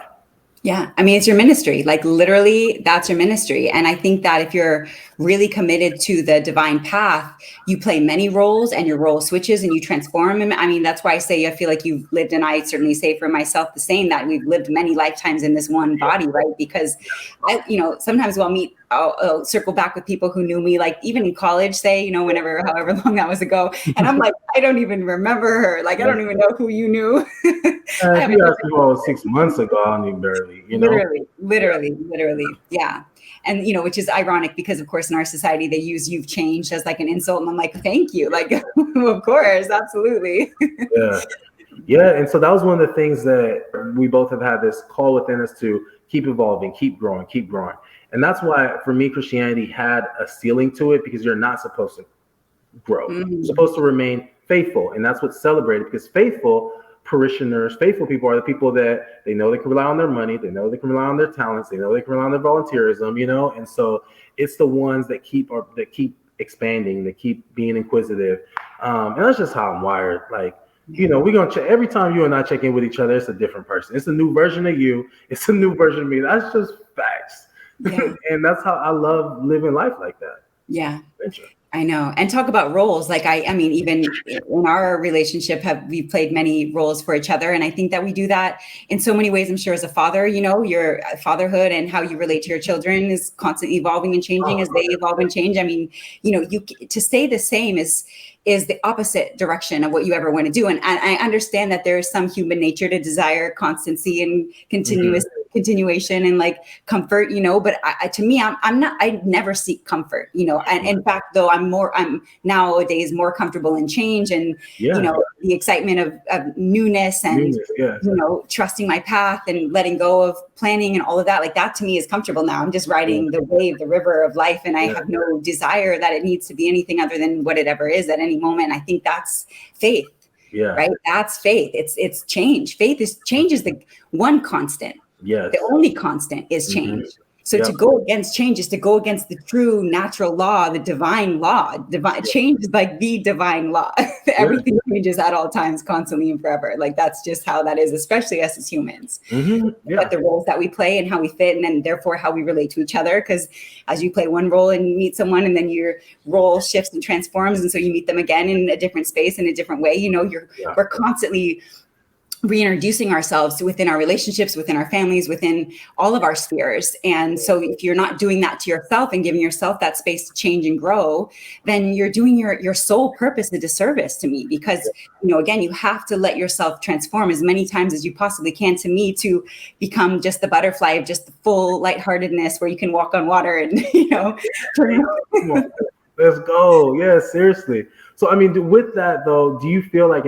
Yeah. I mean, it's your ministry. Like literally, that's your ministry. And I think that if you're really committed to the divine path, you play many roles and your role switches and you transform them. I mean, that's why I say I feel like you've lived, and I certainly say for myself the same, that we've lived many lifetimes in this one body, right? Because sometimes I'll circle back with people who knew me, like even in college, say, whenever, however long that was ago. And I'm like, I don't even remember her. Like, I don't even know who you knew. I If have a you asked different me about 6 months ago, I knew barely. Yeah. literally. Yeah. And, which is ironic because of course in our society, they use "you've changed" as like an insult. And I'm like, thank you. Like, of course, absolutely. Yeah. Yeah. And so that was one of the things that we both have had this call within us to keep evolving, keep growing, keep growing. And that's why for me, Christianity had a ceiling to it because you're not supposed to grow. You're Mhm. supposed to remain faithful. And that's what's celebrated because faithful parishioners, faithful people are the people that they know they can rely on their money, they know they can rely on their talents, they know they can rely on their volunteerism. And so it's the ones that keep expanding, that keep being inquisitive. And that's just how I'm wired. Like, we're gonna check every time you and I check in with each other, it's a different person. It's a new version of you, it's a new version of me. That's just facts. Yeah. And that's how I love living life like that. Yeah. Adventure. I know. And talk about roles. Like I mean, even in our relationship, we played many roles for each other. And I think that we do that in so many ways. I'm sure as a father, your fatherhood and how you relate to your children is constantly evolving and changing Oh, as they evolve and change. I mean, you to stay the same is the opposite direction of what you ever want to do. And I understand that there is some human nature to desire constancy and continuation and like comfort, but to me, I never seek comfort, and in fact, though I'm nowadays more comfortable in change and, yeah. the excitement of newness and, Newness, yeah. trusting my path and letting go of planning and all of that. Like that to me is comfortable now. I'm just riding the wave, the river of life. And I have no desire that it needs to be anything other than what it ever is at any moment. I think that's faith, Yeah. right? That's faith. It's change. Change is the one constant. Yes. The only constant is change. So Yep. to go against change is to go against the true natural law, the divine law. Change is like the divine law. Everything changes at all times, constantly and forever. Like that's just how that is, especially us as humans. Yeah. But the roles that we play and how we fit, and then therefore how we relate to each other. Because as you play one role and you meet someone, and then your role shifts and transforms, and so you meet them again in a different space in a different way. We're constantly reintroducing ourselves within our relationships, within our families, within all of our spheres. And so if you're not doing that to yourself and giving yourself that space to change and grow, then you're doing your sole purpose a disservice to me, because, again, you have to let yourself transform as many times as you possibly can, to me, to become just the butterfly of just the full lightheartedness where you can walk on water and, Come on, let's go. Yeah, seriously. So, I mean, with that though, do you feel like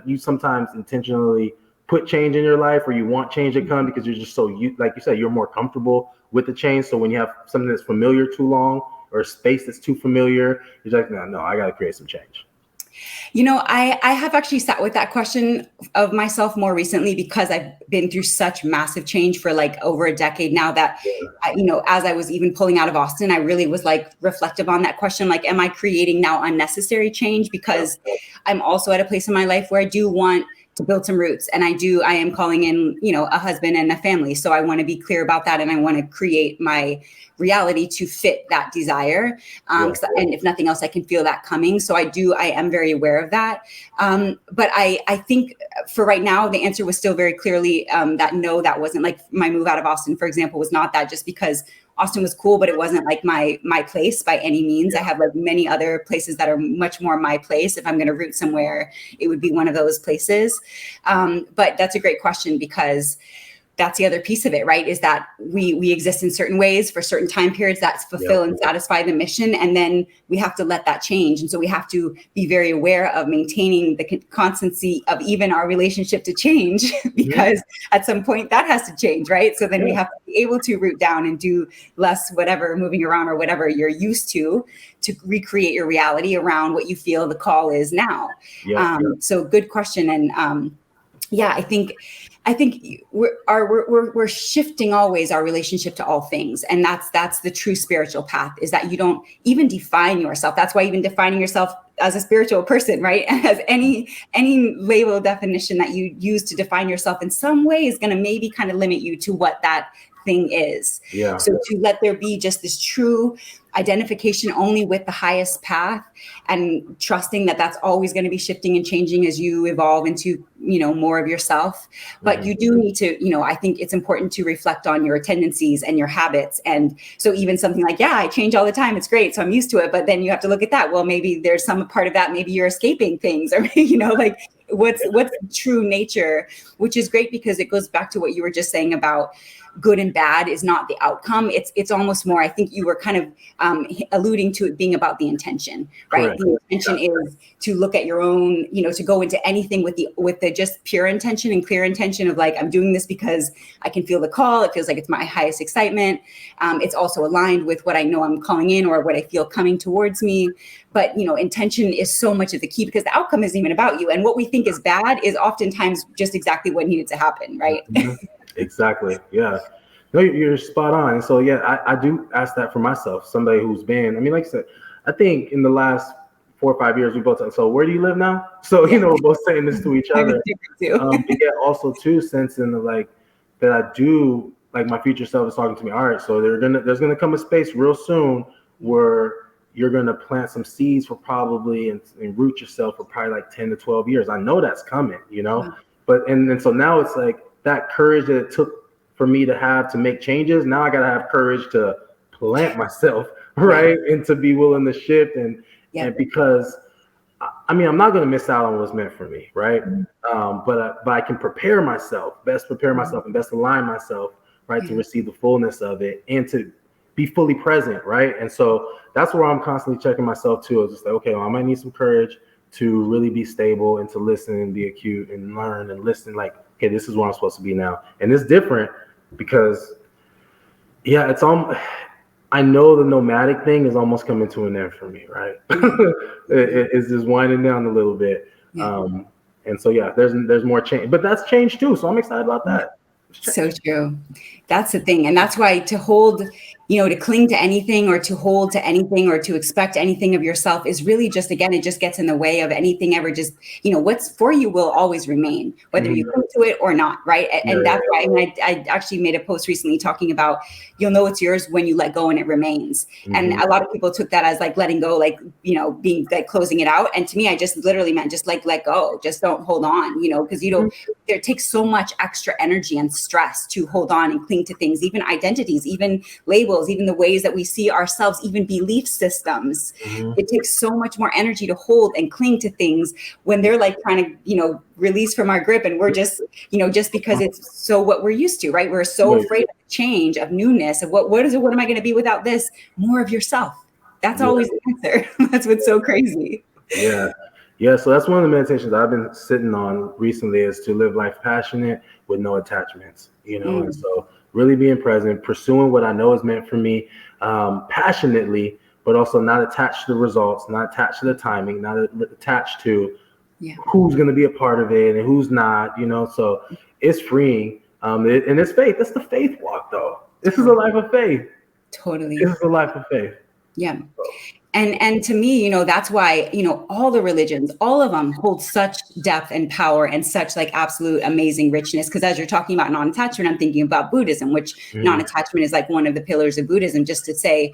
you sometimes intentionally put change in your life, or you want change to come because you're just like you said, you're more comfortable with the change. So when you have something that's familiar too long, or a space that's too familiar, you're like, no, I got to create some change. I have actually sat with that question of myself more recently, because I've been through such massive change for like over a decade now that, as I was even pulling out of Austin, I really was like reflective on that question. Like, am I creating now unnecessary change? Because I'm also at a place in my life where I do want to build some roots, and I am calling in, a husband and a family. So I want to be clear about that. And I want to create my reality to fit that desire. And if nothing else, I can feel that coming. So I am very aware of that. But I think for right now, the answer was still very clearly that no, that wasn't like my move out of Austin, for example, was not that, just because Austin was cool, but it wasn't like my place by any means. I have like many other places that are much more my place. If I'm going to root somewhere, it would be one of those places. But that's a great question, because that's the other piece of it, right? Is that we exist in certain ways for certain time periods that fulfill and satisfy the mission. And then we have to let that change. And so we have to be very aware of maintaining the constancy of even our relationship to change, because at some point that has to change, right? So then we have to be able to root down and do less, whatever, moving around or whatever you're used to recreate your reality around what you feel the call is now. So good question. And I think we're shifting always our relationship to all things. And that's the true spiritual path, is that you don't even define yourself. That's why even defining yourself as a spiritual person, right? As any label definition that you use to define yourself in some way is going to maybe kind of limit you to what that thing is. So to let there be just this true identification only with the highest path, and trusting that that's always going to be shifting and changing as you evolve into, more of yourself. But you do need to, I think it's important to reflect on your tendencies and your habits. And so even something like, I change all the time, it's great, so I'm used to it. But then you have to look at that. Well, maybe there's some part of that, maybe you're escaping things, or, like what's true nature, which is great, because it goes back to what you were just saying about good and bad is not the outcome. It's almost more, I think you were kind of alluding to it being about the intention, right? Correct. The intention is to look at your own, to go into anything with the just pure intention and clear intention of like, I'm doing this because I can feel the call. It feels like it's my highest excitement. It's also aligned with what I know I'm calling in, or what I feel coming towards me. But, intention is so much of the key, because the outcome isn't even about you. And what we think is bad is oftentimes just exactly what needed to happen, right? Exactly. Yeah. No, you're spot on. And so, I do ask that for myself, somebody who's been, like I said, I think in the last 4 or 5 years, we both said, so where do you live now? So, we're both saying this to each other. But also too, sensing that I do, like my future self is talking to me. All right, so there's going to come a space real soon where you're going to plant some seeds for probably and root yourself for probably like 10 to 12 years. I know that's coming, but, and so now it's like that courage that it took for me to have to make changes. Now I got to have courage to plant myself, right? And to be willing to shift and because I'm not going to miss out on what's meant for me. Right. But I can prepare myself and best align myself, right. To receive the fullness of it and to be fully present. Right. And so that's where I'm constantly checking myself too. I was just like, okay, well, I might need some courage to really be stable and to listen and be acute and learn and listen, like, okay, this is where I'm supposed to be now. And it's different because it's I know the nomadic thing is almost coming to an end for me, right? It's just winding down a little bit. And so there's more change, but that's change too. So I'm excited about that. So true. That's the thing. And that's why to hold, to cling to anything or to hold to anything or to expect anything of yourself is really just, again, it just gets in the way of anything ever. Just, what's for you will always remain, whether you cling to it or not. Right. And that's why I actually made a post recently talking about, you'll know it's yours when you let go and it remains. And a lot of people took that as like letting go, like, being like closing it out. And to me, I just literally meant just like, let go, just don't hold on, because it takes so much extra energy and stress to hold on and cling to things, even identities, even labels, even the ways that we see ourselves, even belief systems. It takes so much more energy to hold and cling to things when they're like trying to, release from our grip. And we're just, just because it's so what we're used to, right? We're so afraid of change, of newness, of what is it? What am I going to be without this? More of yourself. That's always the answer. That's what's so crazy. Yeah. So that's one of the meditations I've been sitting on recently, is to live life passionate with no attachments, and so really being present, pursuing what I know is meant for me, passionately, but also not attached to the results, not attached to the timing, not attached to who's going to be a part of it and who's not, so it's freeing. And it's faith. That's the faith walk though. This is a life of faith. Totally. This is a life of faith. Yeah. And to me, that's why, all the religions, all of them hold such depth and power and such like absolute amazing richness. Because as you're talking about non-attachment, I'm thinking about Buddhism, which non-attachment is like one of the pillars of Buddhism, just to say,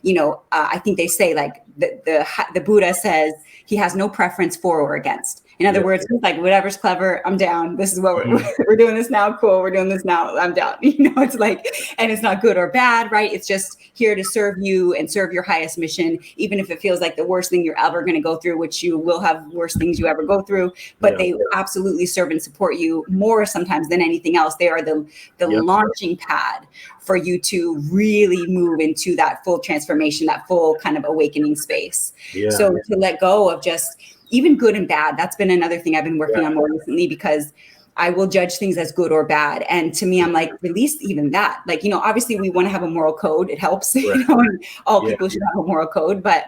I think they say like the Buddha says he has no preference for or against. In other words, it's like, whatever's clever, I'm down. This is what we're doing this now. Cool. We're doing this now. I'm down. It's like, and it's not good or bad, right? It's just here to serve you and serve your highest mission, even if it feels like the worst thing you're ever going to go through, which you will have worse things you ever go through, but they absolutely serve and support you more sometimes than anything else. They are the launching pad for you to really move into that full transformation, that full kind of awakening space. So to let go of just even good and bad, that's been another thing I've been working on more recently, because I will judge things as good or bad. And to me, I'm like, release even that. Like, obviously we want to have a moral code. It helps, and all people should have a moral code, but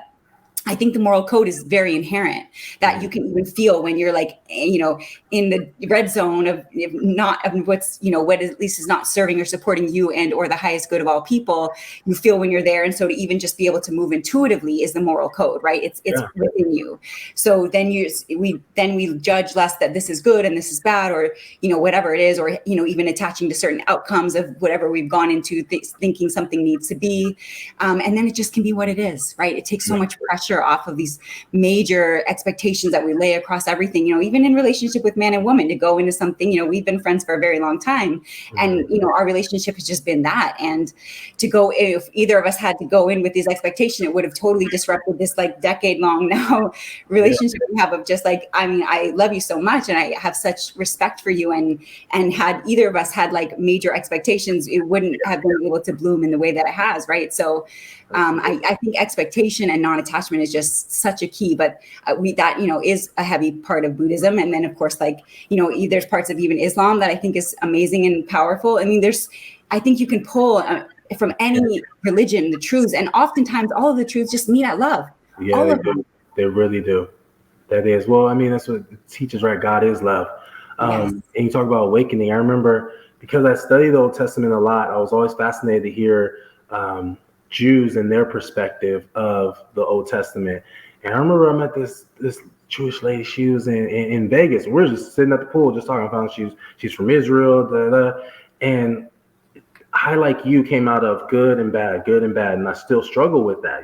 I think the moral code is very inherent, that you can even feel when you're like, in the red zone of what's, what at least is not serving or supporting you and or the highest good of all people. You feel when you're there. And so to even just be able to move intuitively is the moral code, right? It's within you. So then we judge less that this is good and this is bad, or, whatever it is, or, even attaching to certain outcomes of whatever we've gone into thinking something needs to be. And then it just can be what it is, right? It takes so much pressure off of these major expectations that we lay across everything, even in relationship with man and woman, to go into something, we've been friends for a very long time, and our relationship has just been that. And to go, if either of us had to go in with these expectations, it would have totally disrupted this like decade long now relationship we have of just like, I love you so much and I have such respect for you, and had either of us had like major expectations, it wouldn't have been able to bloom in the way that it has, right? So I think expectation and non-attachment is just such a key, but that is a heavy part of Buddhism. And then of course, like, there's parts of even Islam that I think is amazing and powerful. I mean, I think you can pull from any religion the truths, and oftentimes all of the truths just mean at love. Yeah, they really do. That is, well, I mean, that's what it teaches, right? God is love. And you talk about awakening. I remember, because I studied the Old Testament a lot, I was always fascinated to hear Jews and their perspective of the Old Testament. And I remember I met this Jewish lady. She was in Vegas. We're just sitting at the pool, just talking. I found she's from Israel, and I, like you, came out of good and bad, and I still struggle with that,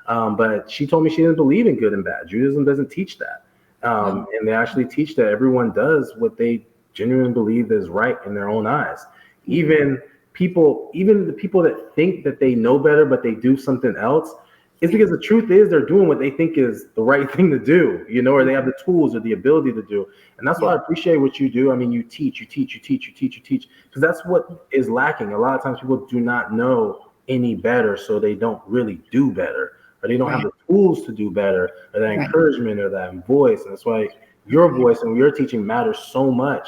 But she told me she didn't believe in good and bad. Judaism doesn't teach that, and they actually teach that everyone does what they genuinely believe is right in their own eyes, even the people that think that they know better, but they do something else, it's because the truth is they're doing what they think is the right thing to do, or they have the tools or the ability to do. And that's why I appreciate what you do. I mean, you teach, because that's what is lacking. A lot of times people do not know any better, so they don't really do better, or they don't have the tools to do better, or that encouragement or that voice. And that's why your voice and your teaching matters so much.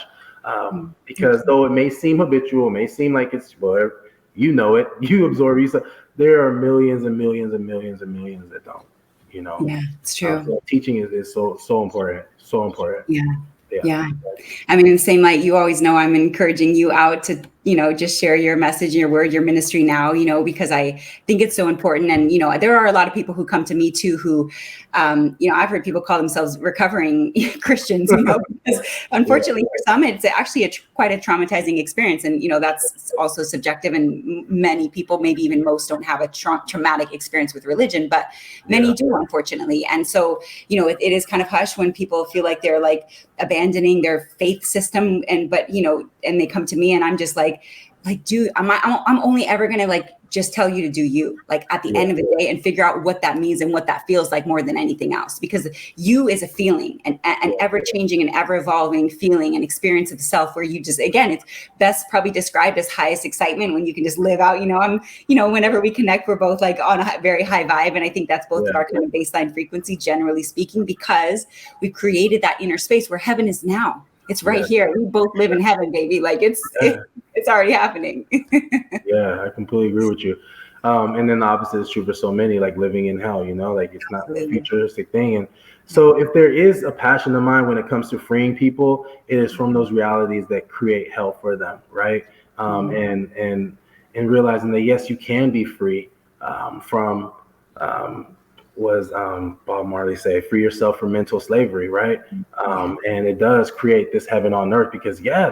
Because though it may seem habitual, it may seem like it's, well, you absorb it. There are millions and millions and millions and millions that don't, Yeah, it's true. So teaching is so important. So important. Yeah. I mean, in the same light, you always know I'm encouraging you out to, just share your message, your word, your ministry now, because I think it's so important. And, there are a lot of people who come to me too, who, I've heard people call themselves recovering Christians, because unfortunately for some, it's actually quite a traumatizing experience. And, that's also subjective. And many people, maybe even most, don't have a traumatic experience with religion, but many do, unfortunately. And so, it is kind of hush when people feel like they're like abandoning their faith system, and they come to me and I'm just like, dude, I'm only ever going to just tell you to do you, at the end of the day, and figure out what that means and what that feels like more than anything else, because you is a feeling, an ever changing and ever evolving feeling and experience of the self, where you just, again, it's best probably described as highest excitement, when you can just live out, whenever we connect, we're both on a very high vibe. And I think that's both of our kind of baseline frequency, generally speaking, because we've created that inner space where heaven is now. It's right here. We both live in heaven, baby. It's already happening. Yeah, I completely agree with you. And then the opposite is true for so many, like living in hell, it's not a futuristic thing. And so if there is a passion of mine when it comes to freeing people, it is from those realities that create hell for them, right? And realizing that, yes, you can be free from Bob Marley say, free yourself from mental slavery, right? And it does create this heaven on earth, because I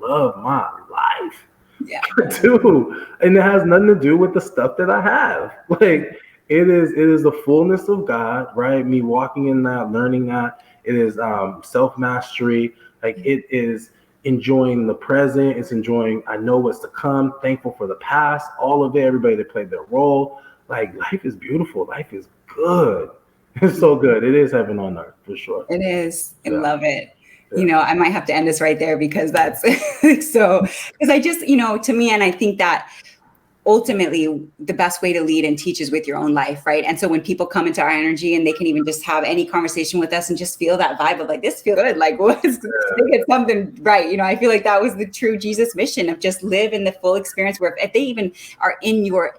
love my life. Yeah. I do. And it has nothing to do with the stuff that I have. Like it is the fullness of God, right? Me walking in that, learning that. It is self-mastery. Like it is enjoying the present. It's enjoying, I know what's to come, thankful for the past, all of it, everybody that played their role. Like life is beautiful. Life is good. It's so good. It is heaven on earth for sure. It is. I Yeah. love it. Yeah. I might have to end this right there because that's so, because I just, to me, and I think that ultimately the best way to lead and teach is with your own life, right? And so when people come into our energy and they can even just have any conversation with us and just feel that vibe of like, this feels good, like they get something right. I feel like that was the true Jesus mission of just live in the full experience where if they even are in your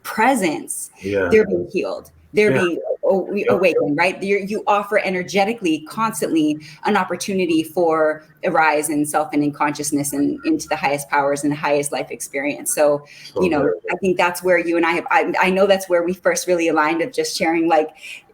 presence, they're being healed. They're being awakened, right? You offer energetically, constantly an opportunity for a rise in self and in consciousness and into the highest powers and the highest life experience. So, I think that's where you and I know that's where we first really aligned of just sharing, like,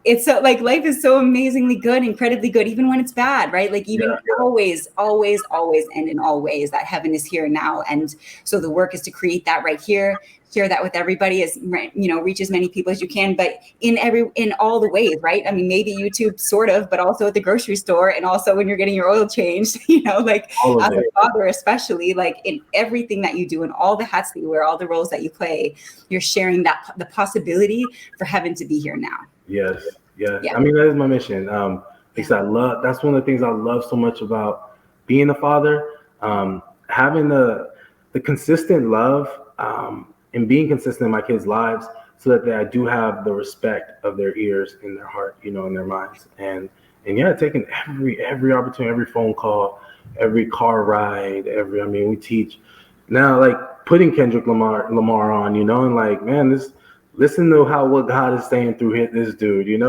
it's so, like, life is so amazingly good, incredibly good, even when it's bad, right? Like even always, always, always, and in all ways that heaven is here now. And so the work is to create that right here, share that with everybody, as reach as many people as you can, but in all the ways, right? I mean, maybe YouTube sort of, but also at the grocery store, and also when you're getting your oil changed, like as a father, especially, like in everything that you do and all the hats that you wear, all the roles that you play, you're sharing the possibility for heaven to be here now. Yes. I mean, that is my mission. Because that's one of the things I love so much about being a father, having the consistent love, and being consistent in my kids' lives, so that I do have the respect of their ears and their heart, in their minds, and taking every opportunity, every phone call, every car ride, we teach now, like putting Kendrick Lamar on, and like, man, listen to what God is saying through this dude, just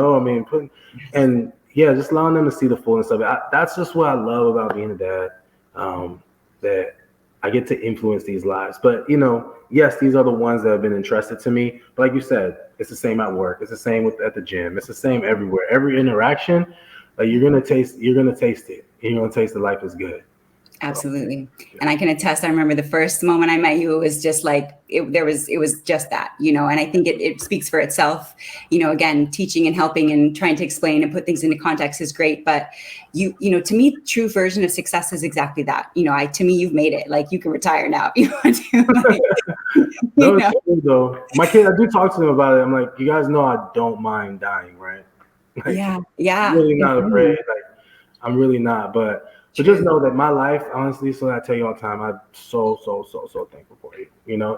allowing them to see the fullness of it. That's just what I love about being a dad, that I get to influence these lives. But, yes, these are the ones that have been entrusted to me. But like you said, it's the same at work. It's the same at the gym. It's the same everywhere. Every interaction, like you're going to taste it. You're going to taste that life is good. Absolutely. And I can attest, I remember the first moment I met you, it was just like, it was just that, and I think it speaks for itself. Again, teaching and helping and trying to explain and put things into context is great. But to me, true version of success is exactly that. To me, you've made it. Like, you can retire now if you want to. No, it's true, though. My kid, I do talk to them about it. I'm like, you guys know I don't mind dying, right? Like, yeah. I'm really not afraid. Like, I'm really not. But just know that my life, honestly, so I tell you all the time, I'm so thankful for you.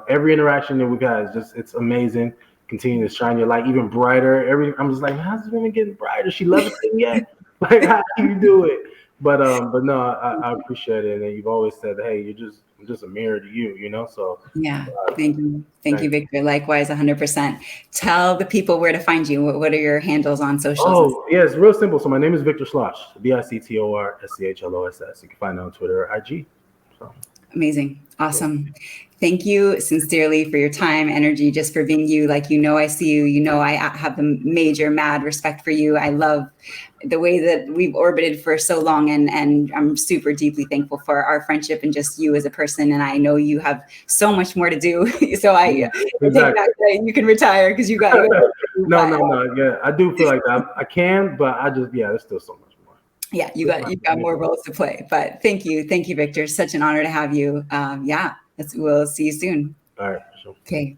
Every interaction that we've had is it's amazing. Continue to shine your light even brighter. I'm just like, how's this woman getting brighter? She loves it yet? Like, how do you do it? But no, I appreciate it. And you've always said, hey, I'm just a mirror to you, So yeah, thank you, Victor. Likewise, 100%. Tell the people where to find you. What are your handles on socials? Oh, yeah, it's real simple. So my name is Victor Schloss, VictorSchloss. You can find it on Twitter or IG. So. Amazing. Awesome. Thank you sincerely for your time, energy, just for being you. Like, I see you, I have the major mad respect for you. I love the way that we've orbited for so long, and I'm super deeply thankful for our friendship and just you as a person. And I know you have so much more to do. So I take back that you can retire because you got No. Yeah, I do feel like that. I can, but there's still so much more. Yeah, you got more roles to play. But thank you, Victor. Such an honor to have you. We'll see you soon. All right. Sure. Okay.